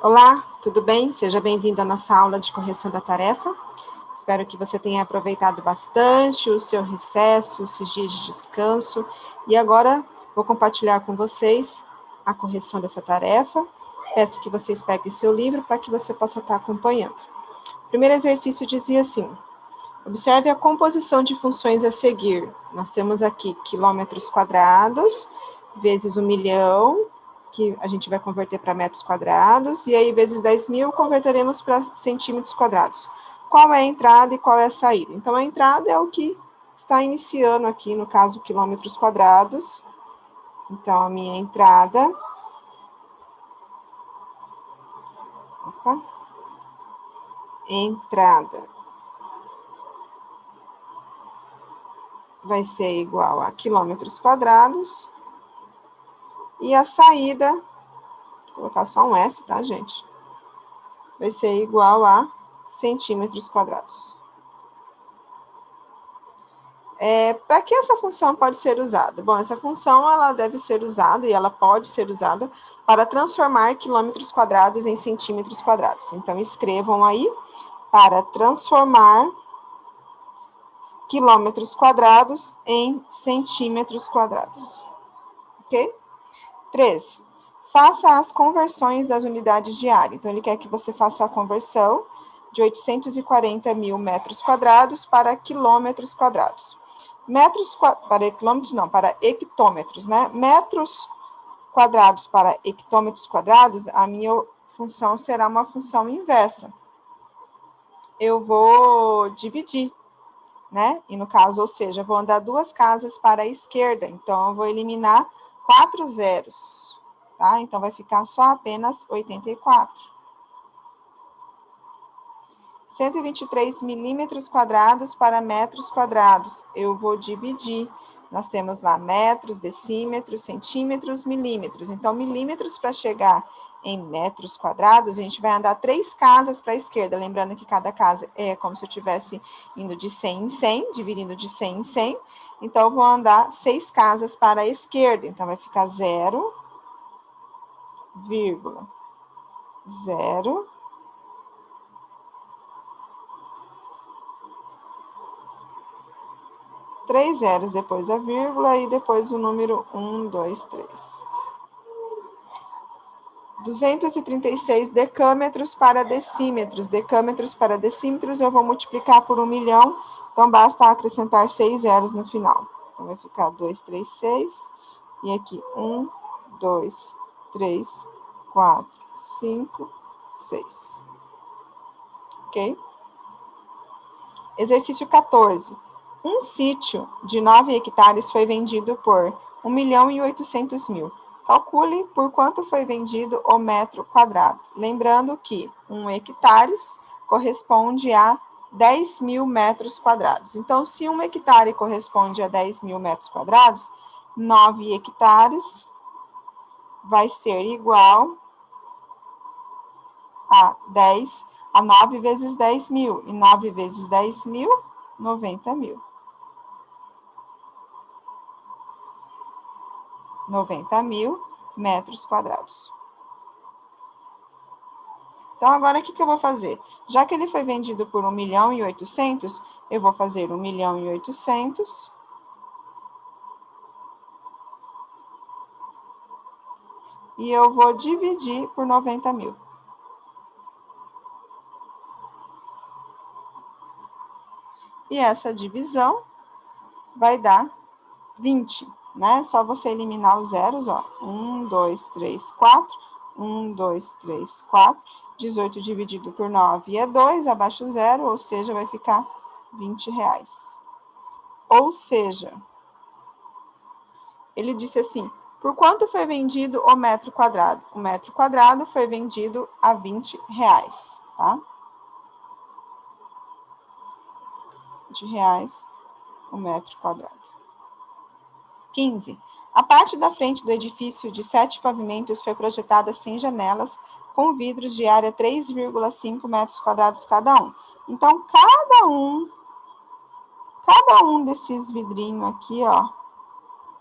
Olá, tudo bem? Seja bem-vindo à nossa aula de correção da tarefa. Espero que você tenha aproveitado bastante o seu recesso, esses dias de descanso. E agora vou compartilhar com vocês a correção dessa tarefa. Peço que vocês peguem seu livro para que você possa estar acompanhando. O primeiro exercício dizia assim: observe a composição de funções a seguir. Nós temos aqui quilômetros quadrados vezes 1.000.000, que a gente vai converter para metros quadrados, e aí vezes 10.000 converteremos para centímetros quadrados. Qual é a entrada e qual é a saída? Então, a entrada é o que está iniciando aqui, no caso, quilômetros quadrados. Então, a minha entrada... Entrada vai ser igual a quilômetros quadrados. E a saída, vou colocar só um S, tá, gente? Vai ser igual a centímetros quadrados. Para que essa função pode ser usada? Bom, essa função ela deve ser usada e ela pode ser usada para transformar quilômetros quadrados em centímetros quadrados. Então, escrevam aí para transformar quilômetros quadrados em centímetros quadrados. Ok? 13. Faça as conversões das unidades de área. Então, ele quer que você faça a conversão de 840.000 metros quadrados para quilômetros quadrados. Para quilômetros não, para hectômetros, né? Metros quadrados para hectômetros quadrados, a minha função será uma função inversa. Eu vou dividir, né? E no caso, ou seja, eu vou andar 2 casas para a esquerda, então eu vou eliminar 4 zeros, tá? Então vai ficar só apenas 84. 123 milímetros quadrados para metros quadrados. Eu vou dividir. Nós temos lá metros, decímetros, centímetros, milímetros. Então, milímetros para chegar em metros quadrados, a gente vai andar 3 casas para a esquerda. Lembrando que cada casa é como se eu estivesse indo de 100 em 100, dividindo de 100 em 100. Então, eu vou andar 6 casas para a esquerda. Então, vai ficar 0, 0, 3 zeros depois a vírgula e depois o número 1, 2, 3. 236 decâmetros para decímetros. Decâmetros para decímetros eu vou multiplicar por 1.000.000, então basta acrescentar 6 zeros no final. Então vai ficar 236, e aqui 1, 2, 3, 4, 5, 6. Ok? Exercício 14. Um sítio de 9 hectares foi vendido por 1.800.000. Calcule por quanto foi vendido o metro quadrado. Lembrando que 1 hectare corresponde a 10.000 metros quadrados. Então, se 1 hectare corresponde a 10.000 metros quadrados, 9 hectares vai ser igual a 9 vezes 10.000. E 9 vezes 10.000, 90.000. 90.000 metros quadrados. Então, agora, o que eu vou fazer? Já que ele foi vendido por 1.800.000, eu vou fazer 1.800.000 e eu vou dividir por 90.000. E essa divisão vai dar 20, né? Só você eliminar os zeros, ó. 1, 2, 3, 4. 1, 2, 3, 4. 18 dividido por 9 é 2, abaixo zero, ou seja, vai ficar R$20. Ou seja, ele disse assim: por quanto foi vendido o metro quadrado? O metro quadrado foi vendido a R$20, tá? R$20 o metro quadrado. 15. A parte da frente do edifício de 7 pavimentos foi projetada sem janelas, com vidros de área 3,5 metros quadrados cada um. Então, cada um desses vidrinhos aqui, ó,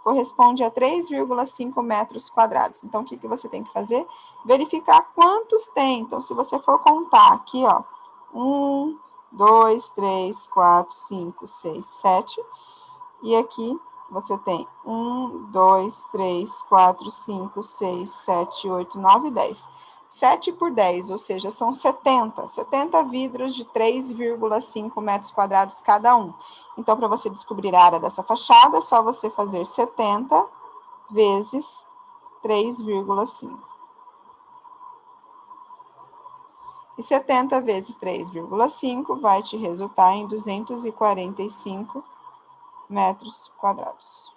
corresponde a 3,5 metros quadrados. Então, o que você tem que fazer? Verificar quantos tem. Então, se você for contar aqui, ó, 1, 2, 3, 4, 5, 6, 7. E aqui você tem 1, 2, 3, 4, 5, 6, 7, 8, 9, 10. 7 por 10, ou seja, são 70. 70 vidros de 3,5 metros quadrados cada um. Então, para você descobrir a área dessa fachada, é só você fazer 70 vezes 3,5. E 70 vezes 3,5 vai te resultar em 245 metros quadrados.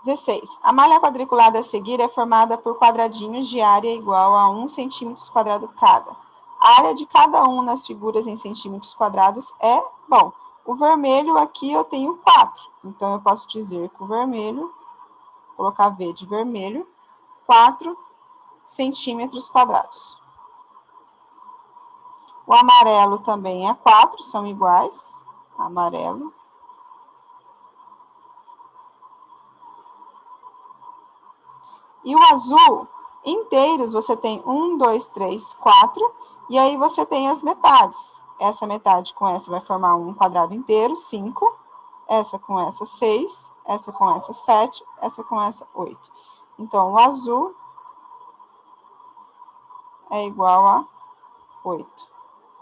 16. A malha quadriculada a seguir é formada por quadradinhos de área igual a 1 centímetro quadrado cada. A área de cada um nas figuras em centímetros quadrados é, bom, o vermelho aqui eu tenho 4. Então, eu posso dizer que o vermelho, colocar V de vermelho, 4 centímetros quadrados. O amarelo também é 4, são iguais. Amarelo. E o azul, inteiros, você tem 1, 2, 3, 4, e aí você tem as metades. Essa metade com essa vai formar um quadrado inteiro, 5, essa com essa, 6, essa com essa, 7, essa com essa, 8. Então, o azul é igual a 8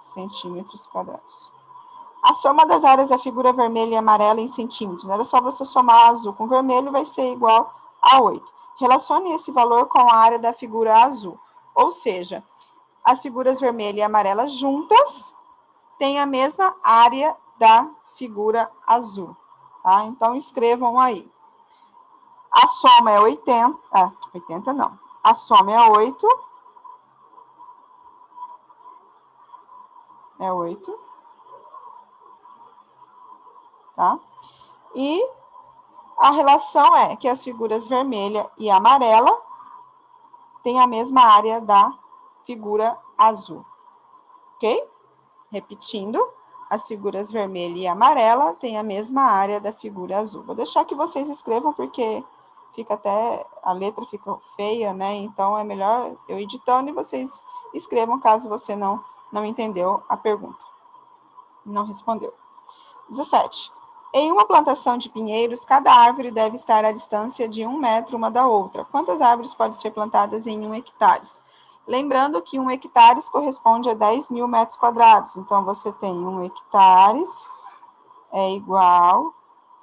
centímetros quadrados. A soma das áreas da figura vermelha e amarela em centímetros, era só você somar azul com vermelho, vai ser igual a 8. Relacione esse valor com a área da figura azul. Ou seja, as figuras vermelha e amarela juntas têm a mesma área da figura azul. Tá? Então, escrevam aí. A soma é 80. 80 não. A soma é 8. É 8. Tá? E a relação é que as figuras vermelha e amarela têm a mesma área da figura azul. Ok? Repetindo, as figuras vermelha e amarela têm a mesma área da figura azul. Vou deixar que vocês escrevam, porque fica até, a letra fica feia, né? Então, é melhor eu editando e vocês escrevam, caso você não entendeu a pergunta. Não respondeu. 17. Em uma plantação de pinheiros, cada árvore deve estar à distância de 1 metro uma da outra. Quantas árvores podem ser plantadas em 1 hectare? Lembrando que 1 hectare corresponde a 10.000 metros quadrados. Então, você tem 1 hectare é igual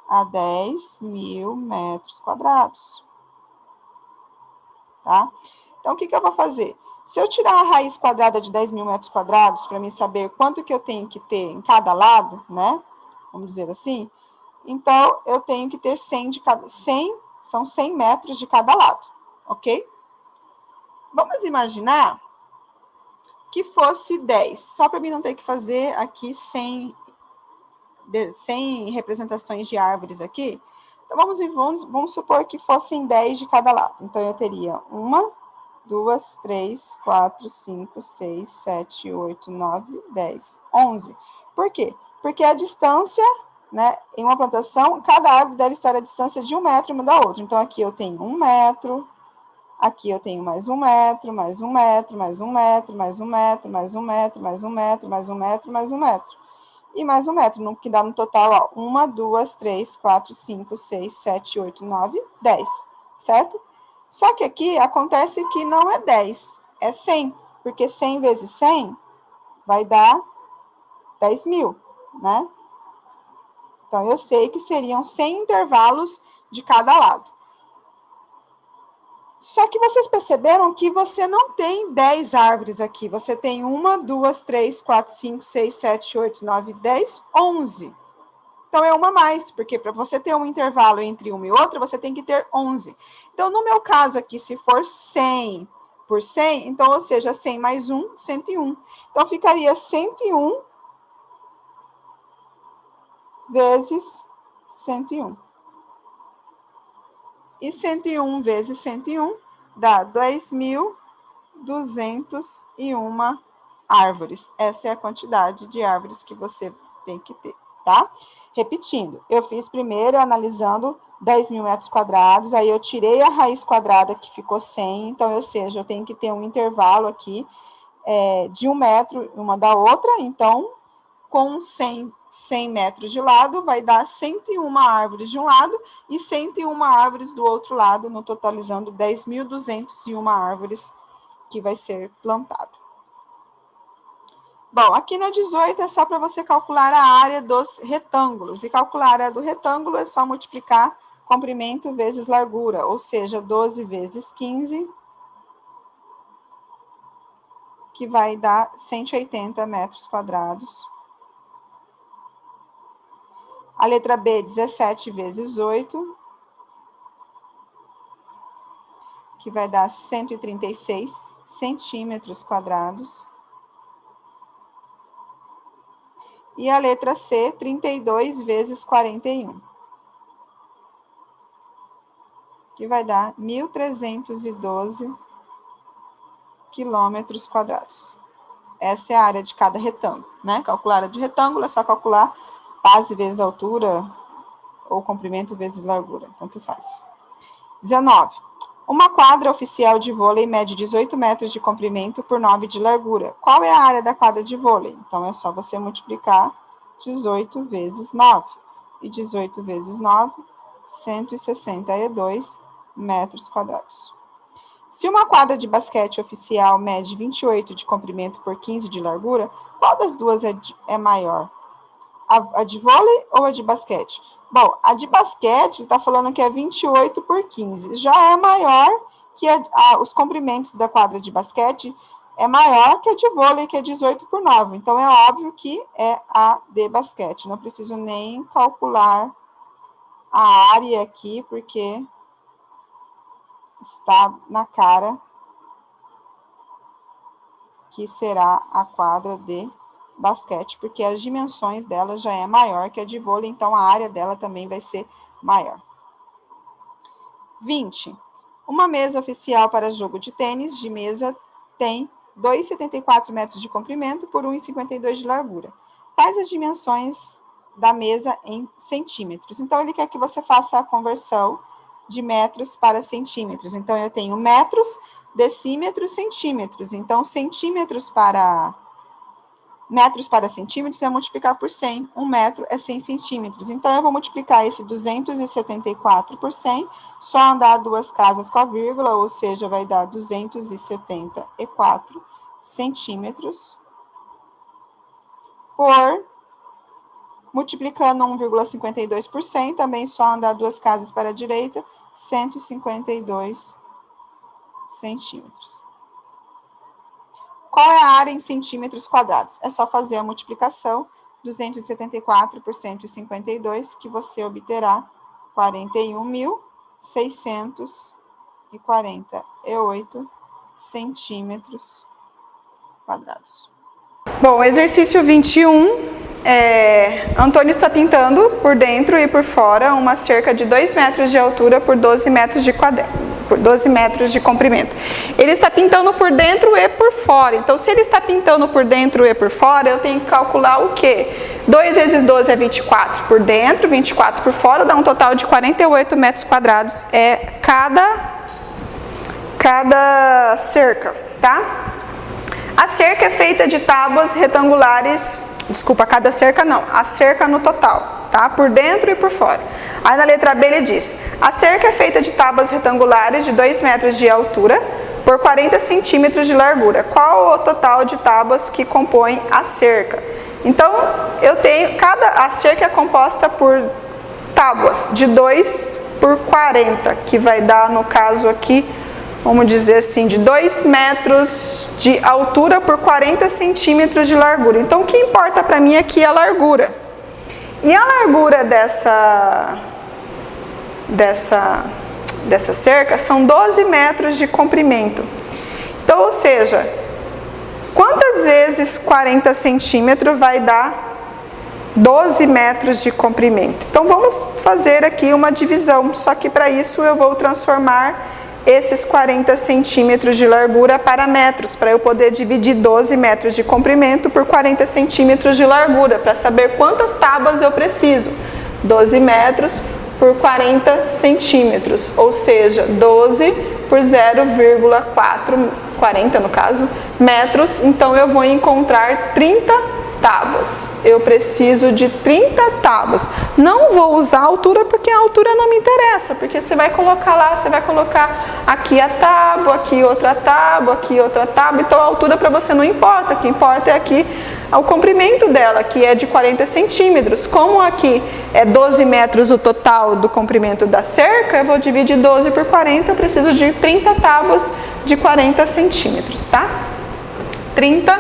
a 10.000 metros quadrados. Tá? Então, o que eu vou fazer? Se eu tirar a raiz quadrada de 10.000 metros quadrados, para mim saber quanto que eu tenho que ter em cada lado, né? Vamos dizer assim. Então, eu tenho que ter 100 de cada... 100, são 100 metros de cada lado, ok? Vamos imaginar que fosse 10, só para mim não ter que fazer aqui 100 representações de árvores aqui. Então, vamos supor que fossem 10 de cada lado. Então, eu teria 1, 2, 3, 4, 5, 6, 7, 8, 9, 10, 11. Por quê? Porque a distância, né, em uma plantação, cada árvore deve estar à distância de 1 metro uma da outra. Então, aqui eu tenho 1 metro, aqui eu tenho mais 1 metro, mais 1 metro, mais 1 metro, mais 1 metro, mais 1 metro, mais 1 metro, mais 1 metro, mais 1 metro. E mais 1 metro, que dá no total, ó, 1, 2, 3, 4, 5, 6, 7, 8, 9, 10, certo? Só que aqui acontece que não é 10, é 100, porque 100 vezes 100 vai dar 10.000, né? Então, eu sei que seriam 100 intervalos de cada lado. Só que vocês perceberam que você não tem 10 árvores aqui. Você tem 1, 2, 3, 4, 5, 6, 7, 8, 9, 10, 11. Então, é uma a mais, porque para você ter um intervalo entre uma e outra, você tem que ter 11. Então, no meu caso aqui, se for 100 por 100, então, ou seja, 100 mais 1, 101. Então, ficaria 101 vezes 101. E 101 vezes 101 dá 2.201 árvores. Essa é a quantidade de árvores que você tem que ter, tá? Repetindo, eu fiz primeiro analisando 10.000 metros quadrados, aí eu tirei a raiz quadrada que ficou 100, então, ou seja, eu tenho que ter um intervalo aqui de 1 metro uma da outra, então, com 100 metros de lado, vai dar 101 árvores de um lado e 101 árvores do outro lado, no totalizando 10.201 árvores que vai ser plantada. Bom, aqui na 18 é só para você calcular a área dos retângulos. E calcular a área do retângulo é só multiplicar comprimento vezes largura, ou seja, 12 vezes 15, que vai dar 180 metros quadrados. A letra B, 17 vezes 8, que vai dar 136 centímetros quadrados. E a letra C, 32 vezes 41, que vai dar 1.312 quilômetros quadrados. Essa é a área de cada retângulo, né? Calcular a área de retângulo é só calcular base vezes altura ou comprimento vezes largura, tanto faz. 19. Uma quadra oficial de vôlei mede 18 metros de comprimento por 9 de largura. Qual é a área da quadra de vôlei? Então, é só você multiplicar 18 vezes 9. E 18 vezes 9, 162 metros quadrados. Se uma quadra de basquete oficial mede 28 de comprimento por 15 de largura, qual das duas é maior? A de vôlei ou a de basquete? Bom, a de basquete está falando que é 28 por 15. Já é maior que os comprimentos da quadra de basquete, é maior que a de vôlei, que é 18 por 9. Então, é óbvio que é a de basquete. Não preciso nem calcular a área aqui, porque está na cara que será a quadra de basquete, porque as dimensões dela já é maior que a de vôlei, então a área dela também vai ser maior. 20. Uma mesa oficial para jogo de tênis de mesa tem 2,74 metros de comprimento por 1,52 de largura. Quais as dimensões da mesa em centímetros? Então, ele quer que você faça a conversão de metros para centímetros. Então, eu tenho metros, decímetros, centímetros. Então, metros para centímetros é multiplicar por 100. 1 metro é 100 centímetros. Então, eu vou multiplicar esse 274 por 100, só andar 2 casas com a vírgula, ou seja, vai dar 274 centímetros por, multiplicando 1,52 por 100, também só andar 2 casas para a direita, 152 centímetros. Qual é a área em centímetros quadrados? É só fazer a multiplicação, 274 por 152, que você obterá 41.648 centímetros quadrados. Bom, exercício 21, Antônio está pintando por dentro e por fora uma cerca de 2 metros de altura por 12 metros de comprimento. Ele está pintando por dentro e por fora. Então, se ele está pintando por dentro e por fora, eu tenho que calcular o quê? 2 vezes 12 é 24 por dentro, 24 por fora, dá um total de 48 metros quadrados. É cada cerca, tá? A cerca é feita de tábuas retangulares, cada cerca não, a cerca no total, tá? Por dentro e por fora. Aí na letra B ele diz, a cerca é feita de tábuas retangulares de 2 metros de altura por 40 centímetros de largura. Qual o total de tábuas que compõem a cerca? Então, eu tenho, a cerca é composta por tábuas de 2 por 40, que vai dar, no caso aqui, vamos dizer assim, de 2 metros de altura por 40 centímetros de largura. Então, o que importa para mim aqui é a largura. E a largura dessa cerca são 12 metros de comprimento. Então, ou seja, quantas vezes 40 centímetros vai dar 12 metros de comprimento? Então, vamos fazer aqui uma divisão, só que para isso eu vou transformar esses 40 centímetros de largura para metros, para eu poder dividir 12 metros de comprimento por 40 centímetros de largura, para saber quantas tábuas eu preciso. 12 metros por 40 centímetros, ou seja, 12 por 0,440 no caso, metros, então eu vou encontrar 30 tábuas. Eu preciso de 30 tábuas. Não vou usar a altura porque a altura não me interessa, porque você vai colocar lá, você vai colocar aqui a tábua, aqui outra tábua, aqui outra tábua, então a altura para você não importa, o que importa é aqui o comprimento dela, que é de 40 centímetros. Como aqui é 12 metros o total do comprimento da cerca, eu vou dividir 12 por 40, eu preciso de 30 tábuas de 40 centímetros, tá? 30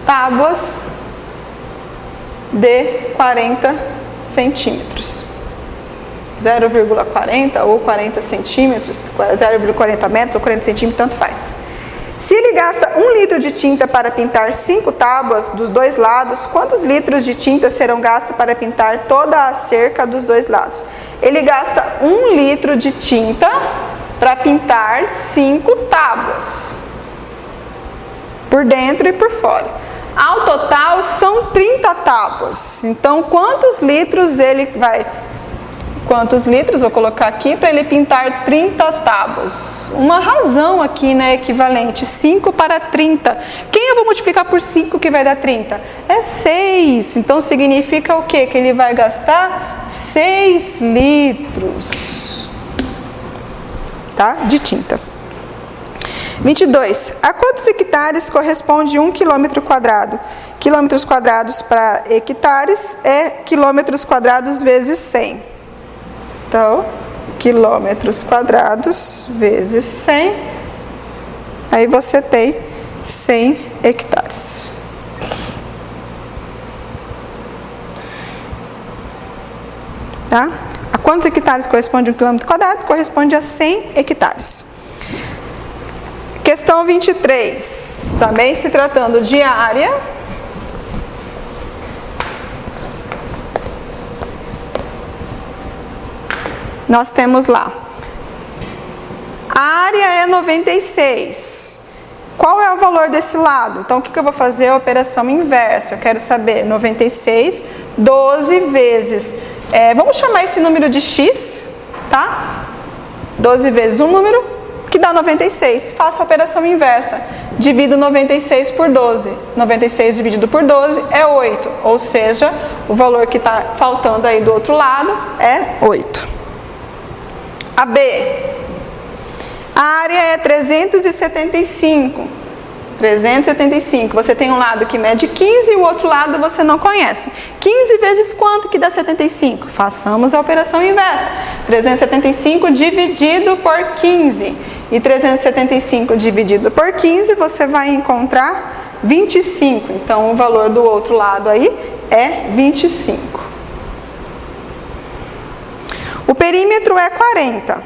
tábuas de 40 centímetros. 0,40 ou 40 centímetros, 0,40 metros ou 40 centímetros, tanto faz. Se ele gasta 1 litro de tinta para pintar 5 tábuas dos dois lados, quantos litros de tinta serão gastos para pintar toda a cerca dos dois lados? Ele gasta 1 litro de tinta para pintar 5 tábuas, por dentro e por fora. Ao total são 30 tábuas. Então, quantos litros ele vai... Quantos litros? Vou colocar aqui para ele pintar 30 tábuas. Uma razão aqui, né, equivalente, 5 para 30. Quem eu vou multiplicar por 5 que vai dar 30? É 6. Então, significa o quê? Que ele vai gastar 6 litros, tá? De tinta. 22. A quantos hectares corresponde 1 quilômetro quadrado? Quilômetros quadrados para hectares é quilômetros quadrados vezes 100. Então, quilômetros quadrados vezes 100, aí você tem 100 hectares. Tá? A quantos hectares corresponde 1 quilômetro quadrado? Corresponde a 100 hectares. Questão 23, também se tratando de área. Nós temos lá, a área é 96, qual é o valor desse lado? Então, o que eu vou fazer? A operação inversa, eu quero saber 96, 12 vezes, vamos chamar esse número de x, tá? 12 vezes um número, que dá 96, faço a operação inversa, divido 96 por 12, 96 dividido por 12 é 8, ou seja, o valor que está faltando aí do outro lado é 8. A B, a área é 375, você tem um lado que mede 15 e o outro lado você não conhece. 15 vezes quanto que dá 75? Façamos a operação inversa, 375 dividido por 15, e 375 dividido por 15 você vai encontrar 25, então o valor do outro lado aí é 25. O perímetro é 40.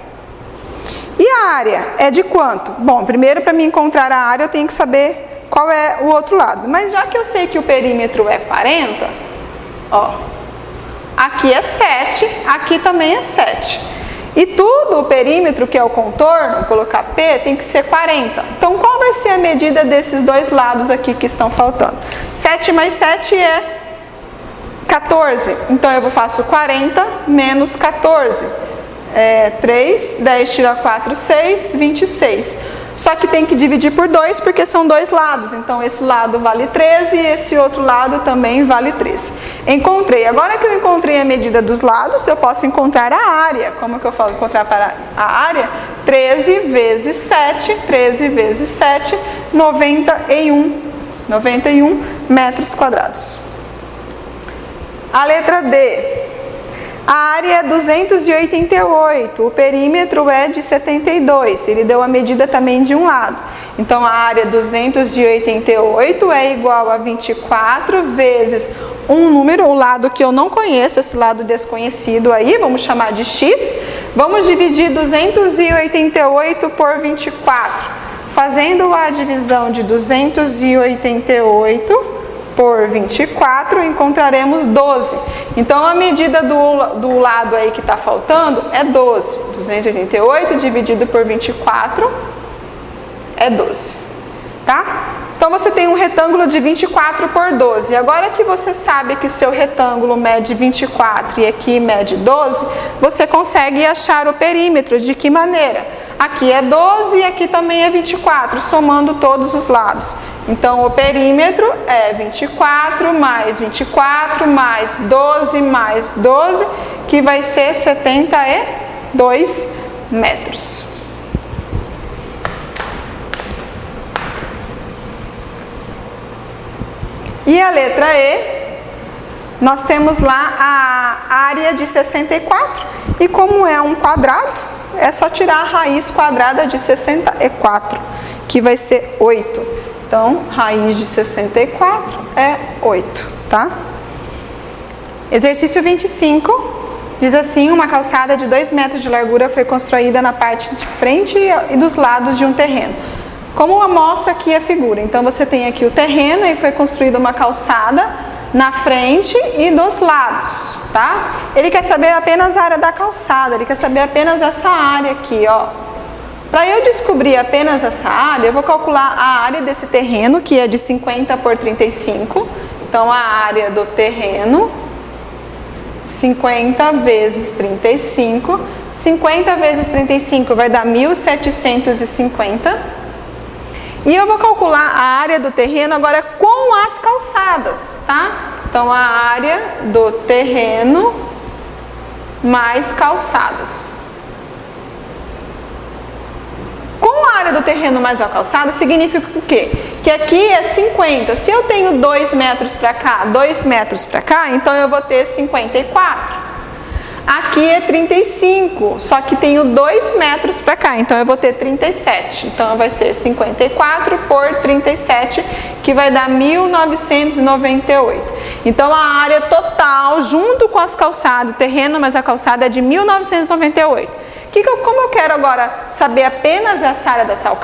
E a área é de quanto? Bom, primeiro para me encontrar a área eu tenho que saber qual é o outro lado. Mas já que eu sei que o perímetro é 40, ó, aqui é 7, aqui também é 7. E tudo, o perímetro que é o contorno, vou colocar P, tem que ser 40. Então, qual vai ser a medida desses dois lados aqui que estão faltando? 7 mais 7 é 14, então eu faço 40 menos 14, 3, 10 tira 4, 6, 26. Só que tem que dividir por 2 porque são dois lados, então esse lado vale 13 e esse outro lado também vale 13. Encontrei, agora que eu encontrei a medida dos lados, eu posso encontrar a área. Como que eu falo encontrar para a área? 13 vezes 7, 13 vezes 7, 91 metros quadrados. A letra D, a área é 288, o perímetro é de 72, ele deu a medida também de um lado. Então, a área 288 é igual a 24 vezes um número, o lado que eu não conheço, esse lado desconhecido aí, vamos chamar de x. Vamos dividir 288 por 24, fazendo a divisão de 288 por 24, encontraremos 12. Então, a medida do lado aí que está faltando é 12. 288 dividido por 24 é 12, tá? Então, você tem um retângulo de 24 por 12. Agora que você sabe que o seu retângulo mede 24 e aqui mede 12, você consegue achar o perímetro. De que maneira? Aqui é 12 e aqui também é 24, somando todos os lados. Então, o perímetro é 24 mais 12, que vai ser 72 metros. E a letra E, nós temos lá a área de 64, e como é um quadrado, é só tirar a raiz quadrada de 64, que vai ser 8. Então, raiz de 64 é 8, tá? Exercício 25, diz assim: uma calçada de 2 metros de largura foi construída na parte de frente e dos lados de um terreno. Como mostra aqui a figura, então você tem aqui o terreno e foi construída uma calçada na frente e dos lados, tá? Ele quer saber apenas a área da calçada, ele quer saber apenas essa área aqui, ó. Para eu descobrir apenas essa área, eu vou calcular a área desse terreno, que é de 50 por 35. Então, a área do terreno, 50 vezes 35. 50 vezes 35 vai dar 1.750. E eu vou calcular a área do terreno agora com as calçadas, tá? Então, a área do terreno mais calçadas. Com a área do terreno mais a calçada, significa o quê? Que aqui é 50. Se eu tenho 2 metros para cá, 2 metros para cá, então eu vou ter 54. Aqui é 35, só que tenho 2 metros para cá, então eu vou ter 37. Então, vai ser 54 por 37, que vai dar 1.998. Então, a área total, junto com as calçadas, o terreno mais a calçada, é de 1.998. Como eu quero agora saber apenas essa área dessa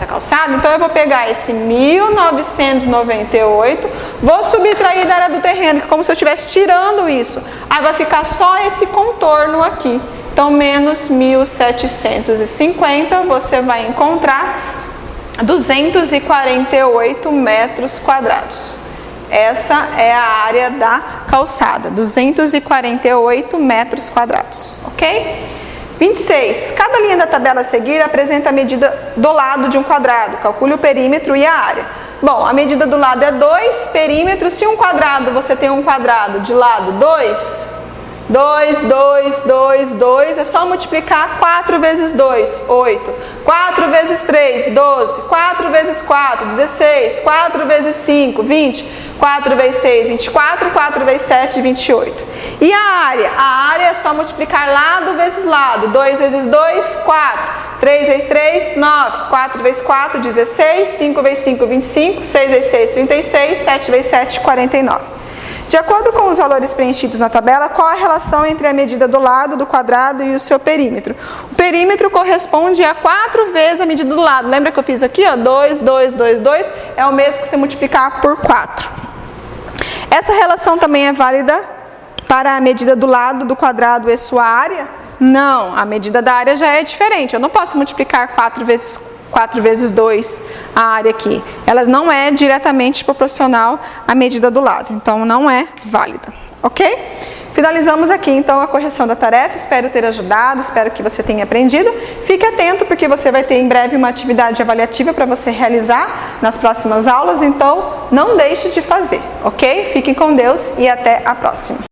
calçada, então eu vou pegar esse 1.998, vou subtrair da área do terreno, que é como se eu estivesse tirando isso. Aí vai ficar só esse contorno aqui. Então, menos 1.750, você vai encontrar 248 metros quadrados. Essa é a área da calçada, 248 metros quadrados, ok? 26. Cada linha da tabela a seguir apresenta a medida do lado de um quadrado. Calcule o perímetro e a área. Bom, a medida do lado é 2, perímetro. Se um quadrado, você tem um quadrado de lado 2, 2, 2, 2, 2, é só multiplicar 4 vezes 2, 8. 4 vezes 3, 12. 4 vezes 4, 16. 4 vezes 5, 20. 4 vezes 6, 24, 4 vezes 7, 28. E a área? A área é só multiplicar lado vezes lado. 2 vezes 2, 4. 3 vezes 3, 9. 4 vezes 4, 16. 5 vezes 5, 25. 6 vezes 6, 36. 7 vezes 7, 49. De acordo com os valores preenchidos na tabela, qual a relação entre a medida do lado do quadrado e o seu perímetro? O perímetro corresponde a 4 vezes a medida do lado. Lembra que eu fiz aqui? Ó, 2, 2, 2, 2. É o mesmo que você multiplicar por 4. Essa relação também é válida para a medida do lado do quadrado e sua área? Não, a medida da área já é diferente. Eu não posso multiplicar 4 vezes 2 a área aqui. Ela não é diretamente proporcional à medida do lado, então não é válida, ok? Finalizamos aqui então a correção da tarefa, espero ter ajudado, espero que você tenha aprendido. Fique atento porque você vai ter em breve uma atividade avaliativa para você realizar nas próximas aulas, então não deixe de fazer, ok? Fiquem com Deus e até a próxima.